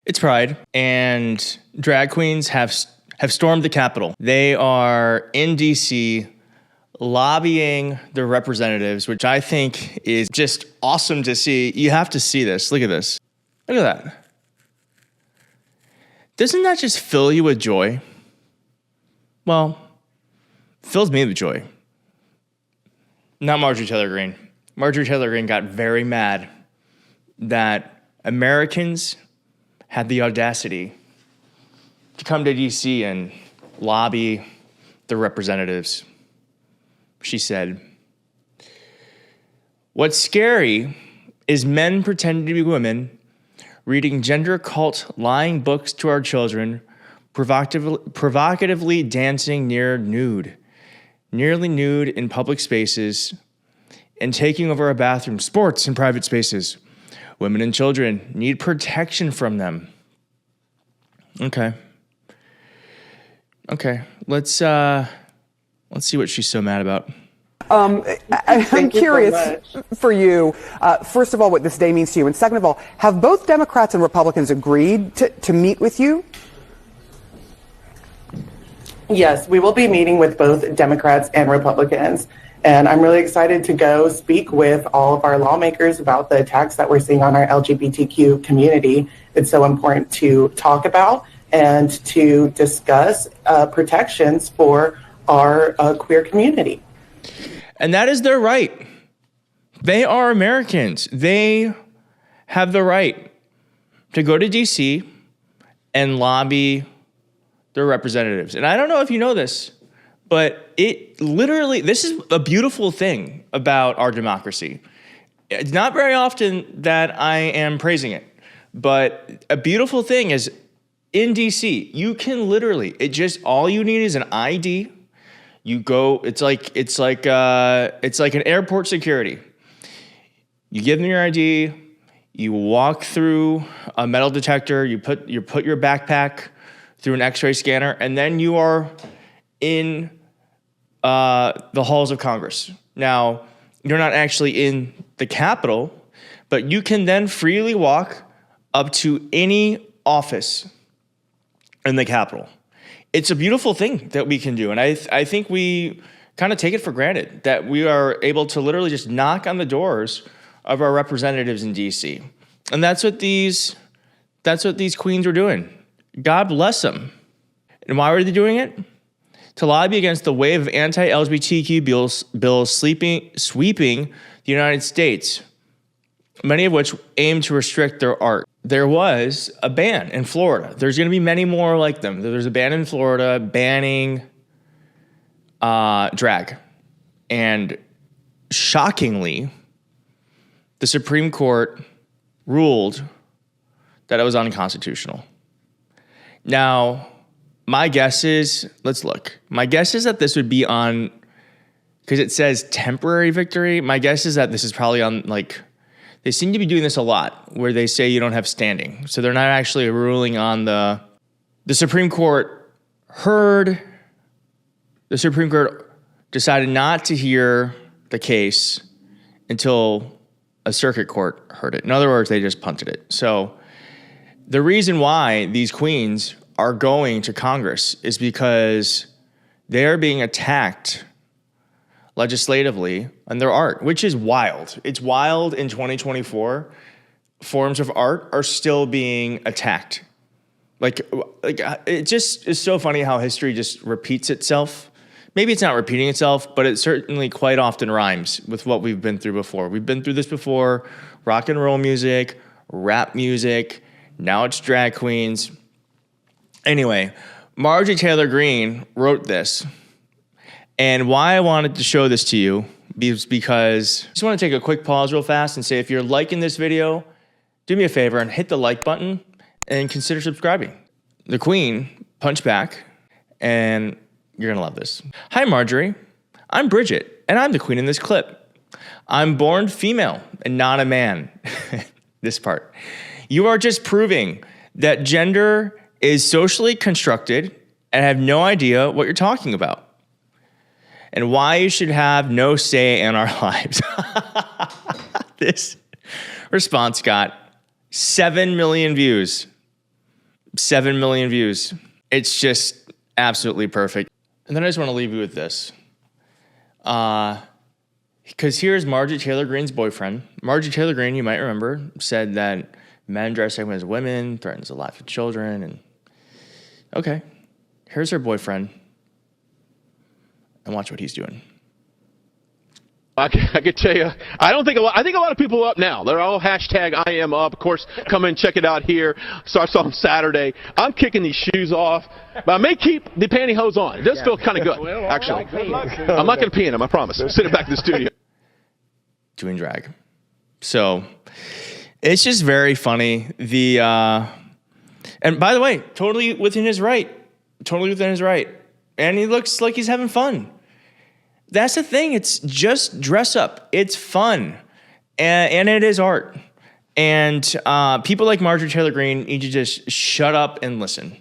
It's Pride, and drag queens have stormed the Capitol. They are in D.C. lobbying their representatives, which I think is just awesome to see. You have to see this. Look at this. Look at that. Doesn't that just fill you with joy? Well, fills me with joy. Not Marjorie Taylor Greene. Marjorie Taylor Greene got very mad that Americans had the audacity to come to D.C. and lobby the representatives. She said, "What's scary is men pretending to be women, reading gender cult lying books to our children, provocatively dancing nearly nude in public spaces, and taking over our bathrooms, sports, and private spaces. Women and children need protection from them." Okay. Let's see what she's so mad about. I'm curious for you, first of all, what this day means to you, and second of all, have both Democrats and Republicans agreed to meet with you? Yes, we will be meeting with both Democrats and Republicans. And I'm really excited to go speak with all of our lawmakers about the attacks that we're seeing on our LGBTQ community. It's so important to talk about and to discuss protections for our queer community. And that is their right. They are Americans. They have the right to go to D.C. and lobby their representatives. And I don't know if you know this, but this is a beautiful thing about our democracy. It's not very often that I am praising it, but a beautiful thing is in DC, you can literally, all you need is an ID. You go, it's like an airport security. You give them your ID, you walk through a metal detector, you put your backpack through an X-ray scanner, and then you are in the halls of Congress. Now, you're not actually in the Capitol, but you can then freely walk up to any office in the Capitol. It's a beautiful thing that we can do, and I think we kind of take it for granted that we are able to literally just knock on the doors of our representatives in D.C. And that's what these queens are doing. God bless them. And why were they doing it? To lobby against the wave of anti-LGBTQ bills sweeping the United States, many of which aim to restrict their art. There was a ban in Florida. There's going to be many more like them. There's a ban in Florida banning drag. And shockingly, the Supreme Court ruled that it was unconstitutional. Now, my guess is, let's look. My guess is that this would be on, because it says temporary victory. My guess is that this is probably on, they seem to be doing this a lot, where they say you don't have standing. So they're not actually ruling on the Supreme Court decided not to hear the case until a circuit court heard it. In other words, they just punted it. So the reason why these queens are going to Congress is because they're being attacked legislatively on their art, which is wild. It's wild in 2024. Forms of art are still being attacked. It just is so funny how history just repeats itself. Maybe it's not repeating itself, but it certainly quite often rhymes with what we've been through before. We've been through this before. Rock and roll music, rap music, now it's drag queens. Anyway, Marjorie Taylor Greene wrote this. And why I wanted to show this to you is because I just want to take a quick pause real fast and say, if you're liking this video, do me a favor and hit the like button and consider subscribing. The queen punched back, and you're going to love this. "Hi, Marjorie. I'm Bridget, and I'm the queen in this clip. I'm born female and not a man." This part. "You are just proving that gender is socially constructed and have no idea what you're talking about, and why you should have no say in our lives." This response got 7 million views 7 million views. It's just absolutely perfect. And then I just want to leave you with this. Because here's Marjorie Taylor Greene's boyfriend. Marjorie Taylor Greene, you might remember, said that men dressing as women threatens the life of children. And okay, here's her boyfriend. And watch what he's doing. I could tell you, I think a lot of people are up now. They're all hashtag I am up. Of course, come and check it out here. Starts on Saturday. I'm kicking these shoes off, but I may keep the pantyhose on. It does feel kind of good, actually. I'm not going to pee in them, I promise. I'm sitting back in the studio. Doing drag. So it's just very funny. And by the way, totally within his right. Totally within his right. And he looks like he's having fun. That's the thing. It's just dress up. It's fun. And it is art. And people like Marjorie Taylor Greene need to just shut up and listen.